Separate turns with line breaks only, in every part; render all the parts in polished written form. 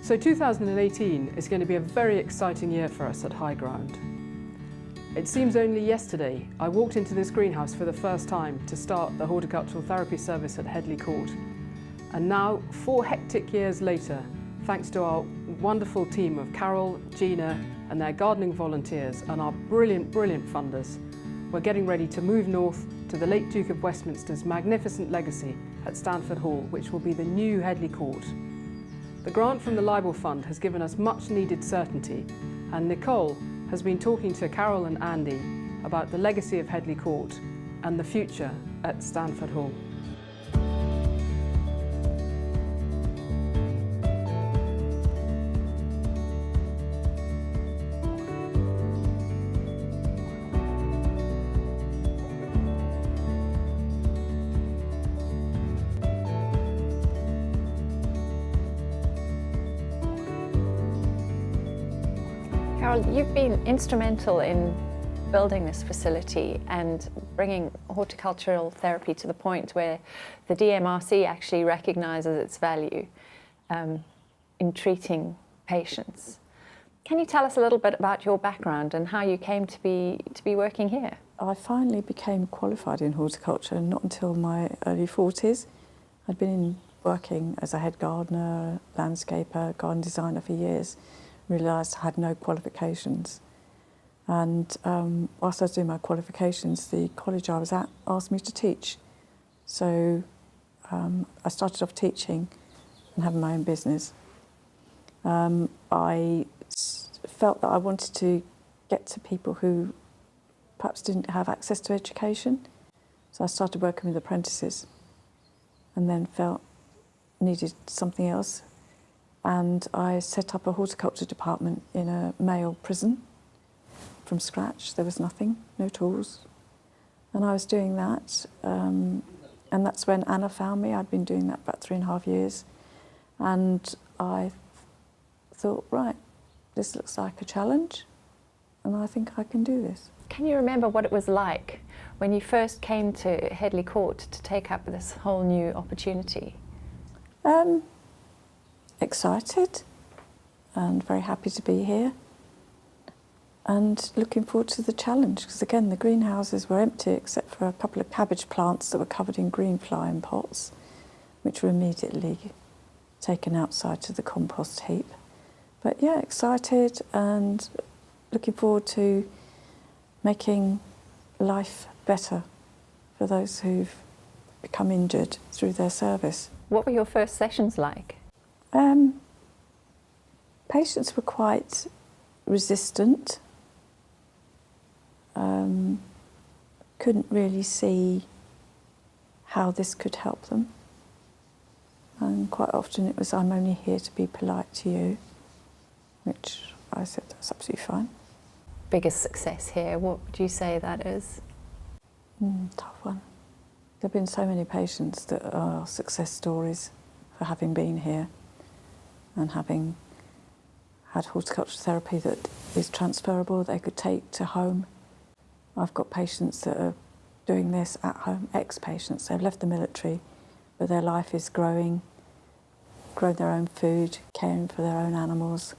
So 2018 is going to be a very exciting year for us at HighGround. It seems only yesterday I walked into this greenhouse for the first time to start the horticultural therapy service at Headley Court. And now, 4 hectic years later, thanks to our wonderful team of Carol, Gina and their gardening volunteers and our brilliant funders, we're getting ready to move north to the late Duke of Westminster's magnificent legacy at Stanford Hall, which will be the new Headley Court. The grant from the Libel Fund has given us much needed certainty, and Nicole has been talking to Carol and Andy about the legacy of Headley Court and the future at Stanford Hall.
Carol, you've been instrumental in building this facility and bringing horticultural therapy to the point where the DMRC actually recognises its value in treating patients. Can you tell us a little bit about your background and how you came to be working here?
I finally became qualified in horticulture not until my early 40s. I'd been working as a head gardener, landscaper, garden designer for years. Realised I had no qualifications, and whilst I was doing my qualifications, the college I was at asked me to teach. So I started off teaching and having my own business. I felt that I wanted to get to people who perhaps didn't have access to education, so I started working with apprentices and then felt needed something else. And I set up a horticulture department in a male prison from scratch. There was nothing, no tools. And I was doing that. And that's when Anna found me. I'd been doing that about 3.5 years. And I thought, right, this looks like a challenge. And I think I can do this.
Can you remember what it was like when you first came to Headley Court to take up this whole new opportunity?
Excited and very happy to be here and looking forward to the challenge, because again the greenhouses were empty except for a couple of cabbage plants that were covered in green fly in pots, which were immediately taken outside to the compost heap. But yeah, excited and looking forward to making life better for those who've become injured through their service.
What were your first sessions like?
Patients were quite resistant, couldn't really see how this could help them, and quite often it was, "I'm only here to be polite to you," which I said, that's absolutely fine.
Biggest success here, what would you say that is?
Tough one. There have been so many patients that are success stories for having been here and having had horticultural therapy that is transferable, they could take to home. I've got patients that are doing this at home, ex-patients. They've left the military, but their life is growing their own food, caring for their own animals,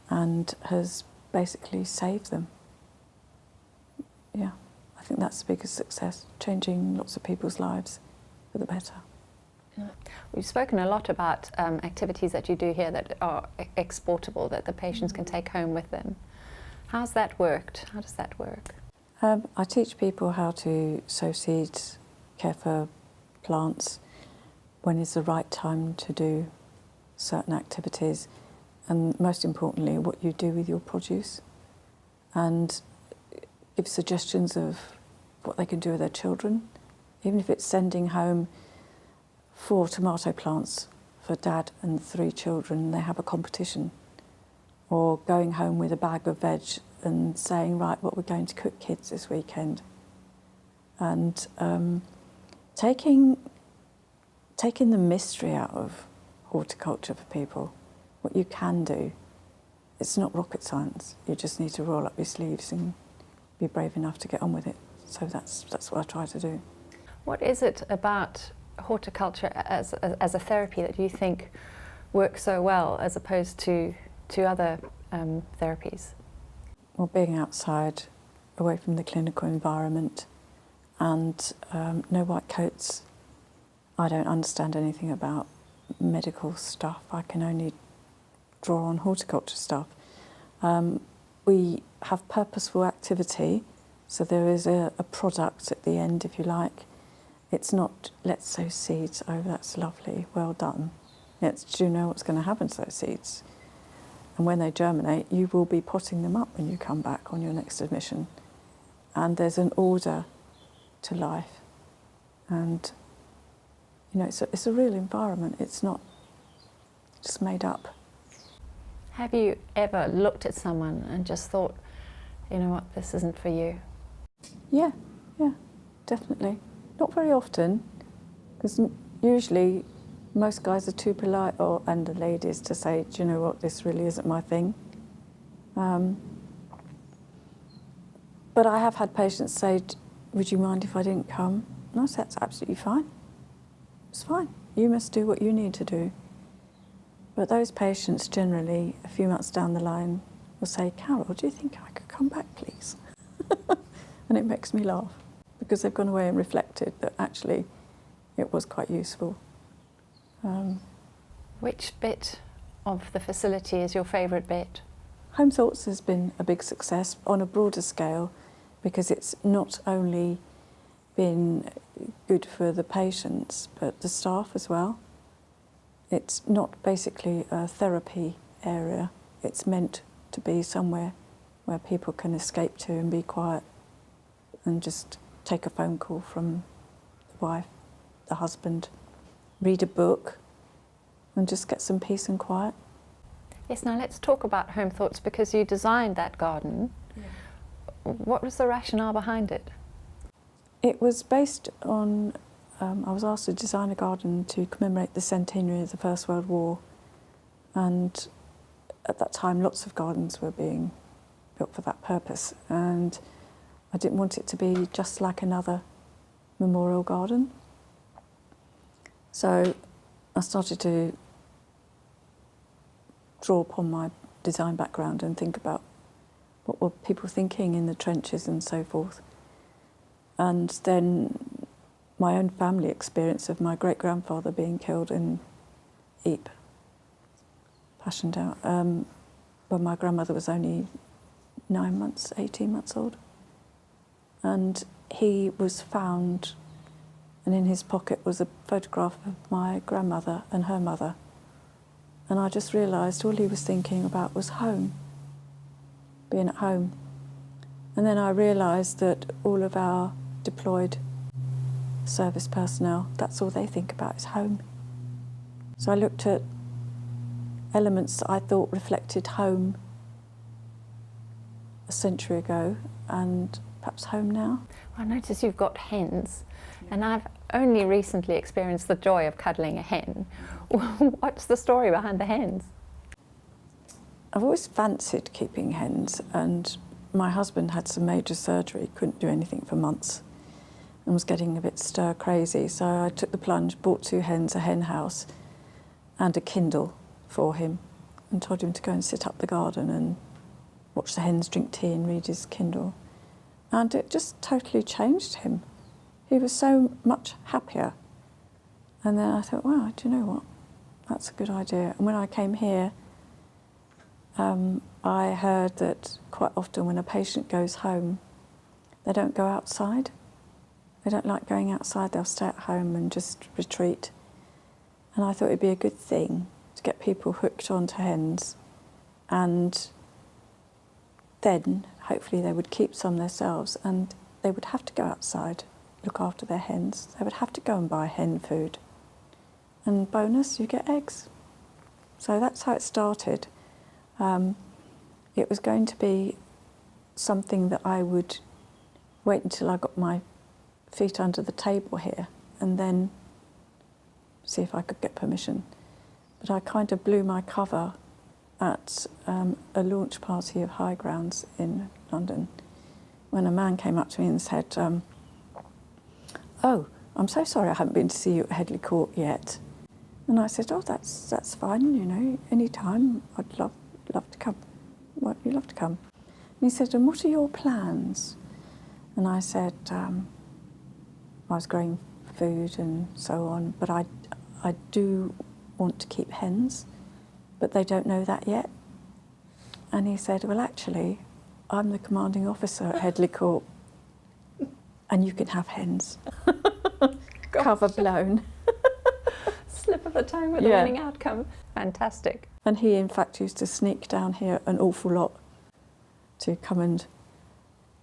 and has basically saved them. Yeah, I think that's the biggest success, changing lots of people's lives for the better.
We've spoken a lot about activities that you do here that are exportable, that the patients can take home with them. How's that worked? How does that work?
I teach people how to sow seeds, care for plants, when is the right time to do certain activities, and most importantly, what you do with your produce, and give suggestions of what they can do with their children, even if it's sending home 4 tomato plants for Dad and 3 children, they have a competition, or going home with a bag of veg and saying, right, what we're going to cook kids this weekend, and taking the mystery out of horticulture for people. What you can do, it's not rocket science. You just need to roll up your sleeves and be brave enough to get on with it. So that's what I try to do.
What is it about horticulture as a therapy that you think work so well as opposed to other therapies?
Well, being outside, away from the clinical environment, and no white coats. I don't understand anything about medical stuff. I can only draw on horticulture stuff. We have purposeful activity, so there is a product at the end, if you like. It's not, let's sow seeds, oh, that's lovely, well done. It's, do you know what's going to happen to those seeds? And when they germinate, you will be potting them up when you come back on your next admission. And there's an order to life. And, you know, it's a real environment. It's not just made up.
Have you ever looked at someone and just thought, you know what, this isn't for you?
Yeah, definitely. Not very often, because usually most guys are too polite, and the ladies, to say, do you know what, this really isn't my thing. But I have had patients say, would you mind if I didn't come? And I said, that's absolutely fine. It's fine. You must do what you need to do. But those patients generally, a few months down the line, will say, Carol, do you think I could come back, please? And it makes me laugh, because they've gone away and reflected that actually it was quite useful.
Which bit of the facility is your favourite bit?
Home Thoughts has been a big success on a broader scale, because it's not only been good for the patients but the staff as well. It's not basically a therapy area. It's meant to be somewhere where people can escape to and be quiet and just take a phone call from the wife, the husband, read a book and just get some peace and quiet.
Yes, now let's talk about Home Thoughts, because you designed that garden.
Yeah.
What was the rationale behind it?
It was based on, I was asked to design a garden to commemorate the centenary of the First World War, and at that time lots of gardens were being built for that purpose, and I didn't want it to be just like another memorial garden. So I started to draw upon my design background and think about what were people thinking in the trenches and so forth. And then my own family experience of my great-grandfather being killed in Ypres, Passchendaele, when my grandmother was only 9 months, 18 months old. And he was found, and in his pocket was a photograph of my grandmother and her mother. And I just realised all he was thinking about was home, being at home. And then I realised that all of our deployed service personnel, that's all they think about is home. So I looked at elements that I thought reflected home a century ago and perhaps home now.
I notice you've got hens, and I've only recently experienced the joy of cuddling a hen. What's the story behind the hens?
I've always fancied keeping hens, and my husband had some major surgery, couldn't do anything for months and was getting a bit stir crazy, so I took the plunge, bought 2 hens, a hen house and a Kindle for him, and told him to go and sit up the garden and watch the hens drink tea and read his Kindle. And it just totally changed him. He was so much happier. And then I thought, wow, do you know what? That's a good idea. And when I came here, I heard that quite often when a patient goes home, they don't go outside. They don't like going outside, they'll stay at home and just retreat. And I thought it'd be a good thing to get people hooked onto hens, and then hopefully they would keep some themselves, and they would have to go outside, look after their hens. They would have to go and buy hen food. And bonus, you get eggs. So that's how it started. It was going to be something that I would wait until I got my feet under the table here and then see if I could get permission. But I kind of blew my cover at a launch party of HighGrounds in London when a man came up to me and said, oh, I'm so sorry I haven't been to see you at Headley Court yet. And I said, oh, that's fine, you know, any time. I'd love to come. Well, you'd love to come. And he said, and what are your plans? And I said, I was growing food and so on, but I do want to keep hens, but they don't know that yet. And he said, well, actually, I'm the commanding officer at Headley Court, and you can have hens. Cover blown.
Slip of the tongue with the winning outcome. Fantastic.
And he, in fact, used to sneak down here an awful lot to come and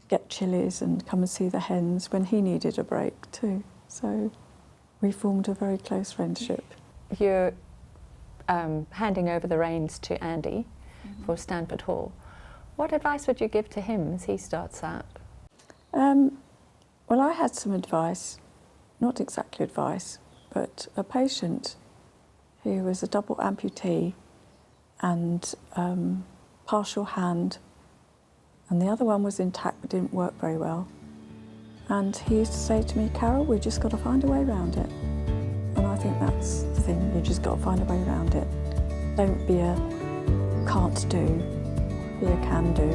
get chilies and come and see the hens when he needed a break too. So we formed a very close friendship.
You're handing over the reins to Andy for Stanford Hall. What advice would you give to him as he starts out?
Well, I had some advice, not exactly advice, but a patient who was a double amputee and partial hand, and the other one was intact but didn't work very well. And he used to say to me, Carol, we've just got to find a way around it. And I think that's the thing, you just got to find a way around it. Don't be a can't do, be a can do,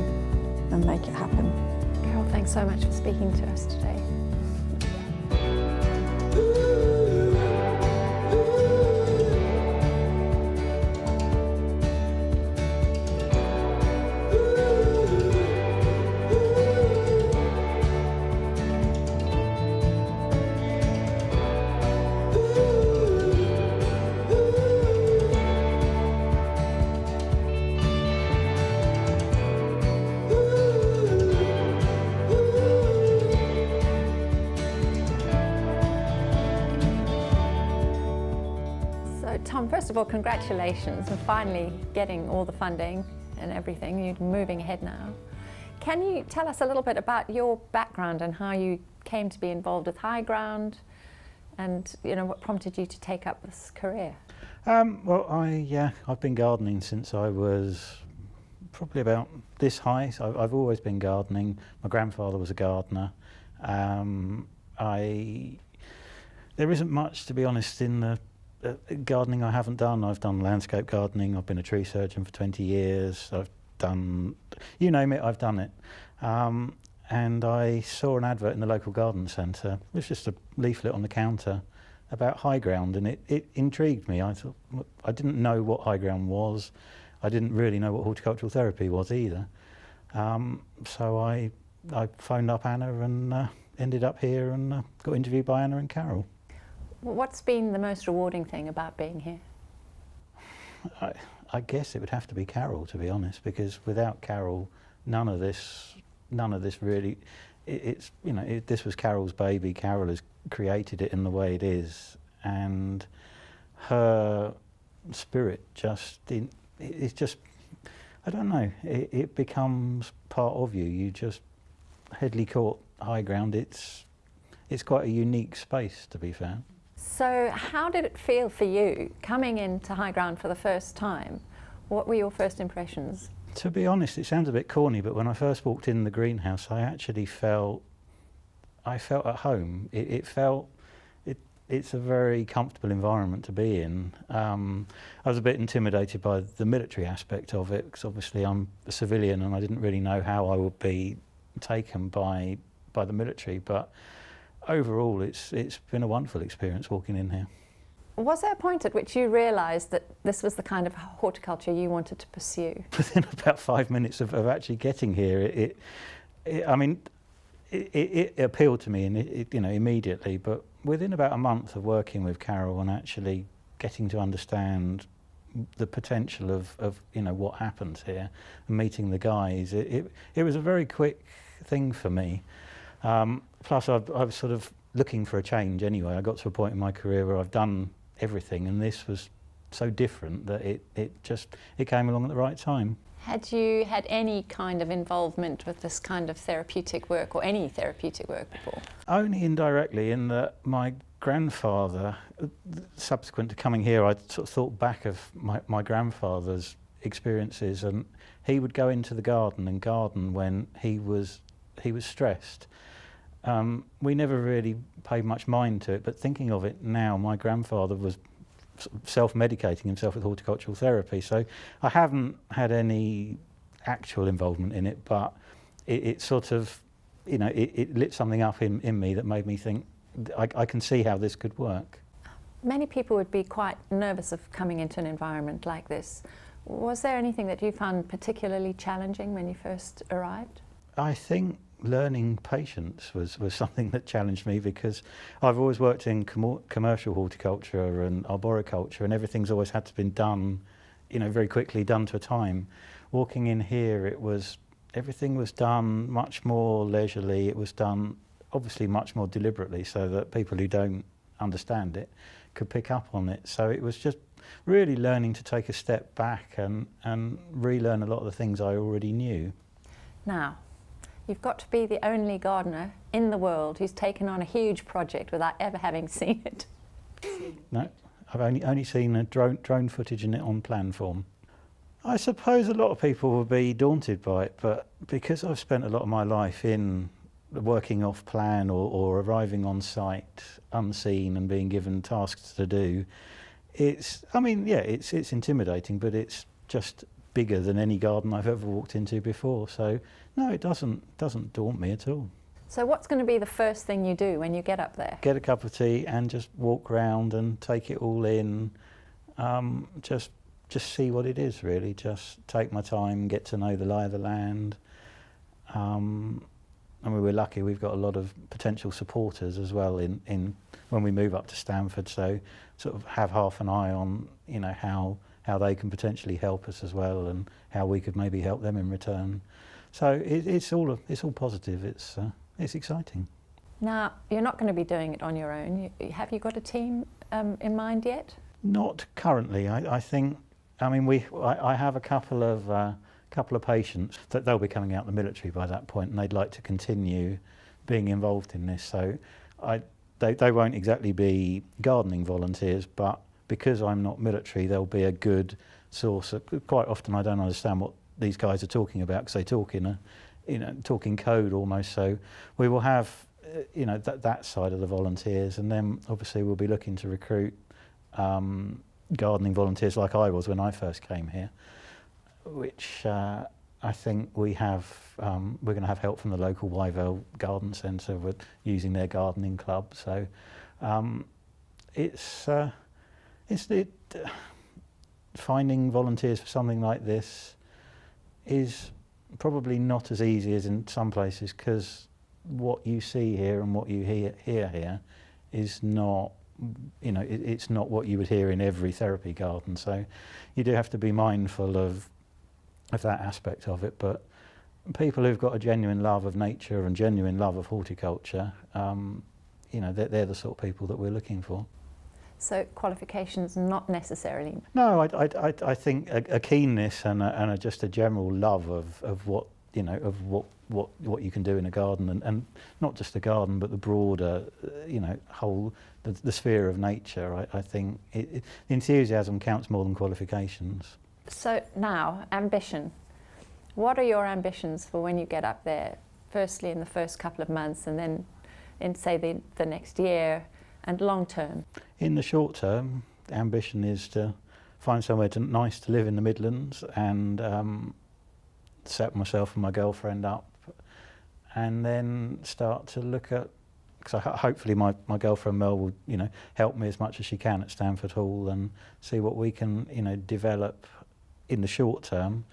and make it happen.
Carol, thanks so much for speaking to us today. Tom, first of all, congratulations on finally getting all the funding and everything. You're moving ahead now. Can you tell us a little bit about your background and how you came to be involved with HighGround, and what prompted you to take up this career?
Well, I've been gardening since I was probably about this high. So I've always been gardening. My grandfather was a gardener. There isn't much, to be honest, in the gardening I haven't done. I've done landscape gardening. I've been a tree surgeon for 20 years. I've done, you name it, I've done it. And I saw an advert in the local garden centre. It was just a leaflet on the counter about HighGround, and it intrigued me. I thought, I didn't know what HighGround was. I didn't really know what horticultural therapy was either. So I phoned up Anna and ended up here and got interviewed by Anna and Carol.
What's been the most rewarding thing about being here?
I guess it would have to be Carol, to be honest, because without Carol, none of this really. This was Carol's baby. Carol has created it in the way it is, and her spirit it's just, I don't know. It becomes part of you. You just Headley Court, HighGround. It's quite a unique space, to be fair.
So how did it feel for you coming into HighGround for the first time? What were your first impressions?
To be honest, it sounds a bit corny, but when I first walked in the greenhouse, I actually felt at home. It's a very comfortable environment to be in. I was a bit intimidated by the military aspect of it, because obviously I'm a civilian and I didn't really know how I would be taken by the military, but overall it's been a wonderful experience walking in here.
Was there a point at which you realised that this was the kind of horticulture you wanted to pursue?
Within about 5 minutes of actually getting here, it appealed to me, and immediately. But within about a month of working with Carol and actually getting to understand the potential of what happens here and meeting the guys, it was a very quick thing for me. Plus, I was sort of looking for a change anyway. I got to a point in my career where I've done everything, and this was so different that it came along at the right time.
Had you had any kind of involvement with this kind of therapeutic work, or any therapeutic work before?
Only indirectly, in that my grandfather, subsequent to coming here, I sort of thought back of my grandfather's experiences, and he would go into the garden and garden when he was stressed. We never really paid much mind to it, but thinking of it now, my grandfather was self-medicating himself with horticultural therapy. So I haven't had any actual involvement in it, but it sort of, it lit something up in me that made me think, I can see how this could work.
Many people would be quite nervous of coming into an environment like this. Was there anything that you found particularly challenging when you first arrived?
I think learning patience was something that challenged me, because I've always worked in commercial horticulture and arboriculture, and everything's always had to be done, very quickly, done to a time. Walking in here, everything was done much more leisurely. It was done obviously much more deliberately, so that people who don't understand it could pick up on it. So it was just really learning to take a step back and relearn a lot of the things I already knew.
Now, you've got to be the only gardener in the world who's taken on a huge project without ever having seen it.
No, I've only seen a drone footage in it on plan form. I suppose a lot of people will be daunted by it, but because I've spent a lot of my life in working off plan or arriving on site unseen and being given tasks to do, it's intimidating, but it's just bigger than any garden I've ever walked into before. So no, it doesn't daunt me at all.
So what's going to be the first thing you do when you get up there?
Get a cup of tea and just walk round and take it all in. Just see what it is, really. Just take my time, get to know the lie of the land. We're lucky, we've got a lot of potential supporters as well in when we move up to Stamford, so sort of have half an eye on how they can potentially help us as well, and how we could maybe help them in return. So it's all positive. It's exciting.
Now, you're not going to be doing it on your own. Have you got a team in mind yet?
Not currently. I think. I have a couple of patients that they'll be coming out of the military by that point, and they'd like to continue being involved in this. So they won't exactly be gardening volunteers, but because I'm not military, they'll be a good source of, quite often I don't understand what these guys are talking about, because they talk talking code almost. So we will have that side of the volunteers, and then obviously we'll be looking to recruit gardening volunteers like I was when I first came here, which I think we have. We're going to have help from the local Wyvale Garden Centre with using their gardening club. So finding volunteers for something like this is probably not as easy as in some places, because what you see here and what you hear here is not, it's not what you would hear in every therapy garden. So you do have to be mindful of that aspect of it. But people who've got a genuine love of nature and genuine love of horticulture, they're the sort of people that we're looking for.
So qualifications not necessarily?
No, I think a keenness and just a general love of what what you can do in a garden, and not just a garden, but the broader whole the sphere of nature. I think the enthusiasm counts more than qualifications.
So now, ambition. What are your ambitions for when you get up there? Firstly, in the first couple of months, and then in, say, the next year, and long term?
In the short term, the ambition is to find somewhere nice to live in the Midlands, and set myself and my girlfriend up, and then start to look at, because hopefully my girlfriend Mel will help me as much as she can at Stamford Hall, and see what we can develop in the short term.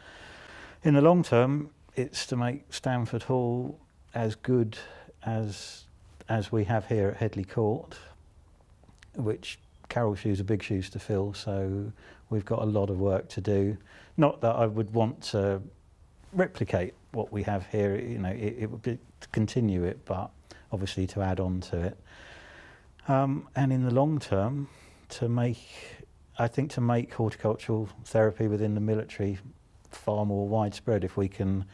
In the long term, it's to make Stamford Hall as good as we have here at Headley Court, which Carol's shoes are big shoes to fill, so we've got a lot of work to do. Not that I would want to replicate what we have here, it would be to continue it, but obviously to add on to it. And in the long term, to make horticultural therapy within the military far more widespread, if we can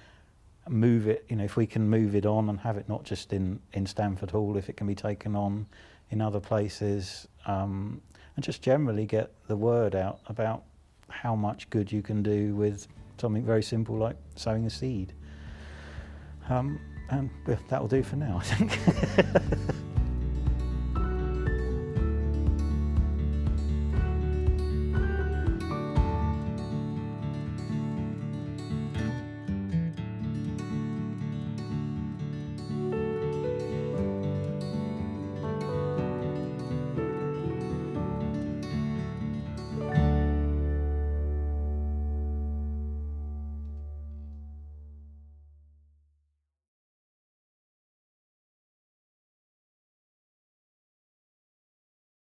move it, if we can move it on and have it not just in Stamford Hall, if it can be taken on in other places, and just generally get the word out about how much good you can do with something very simple like sowing a seed. And that will do for now, I think.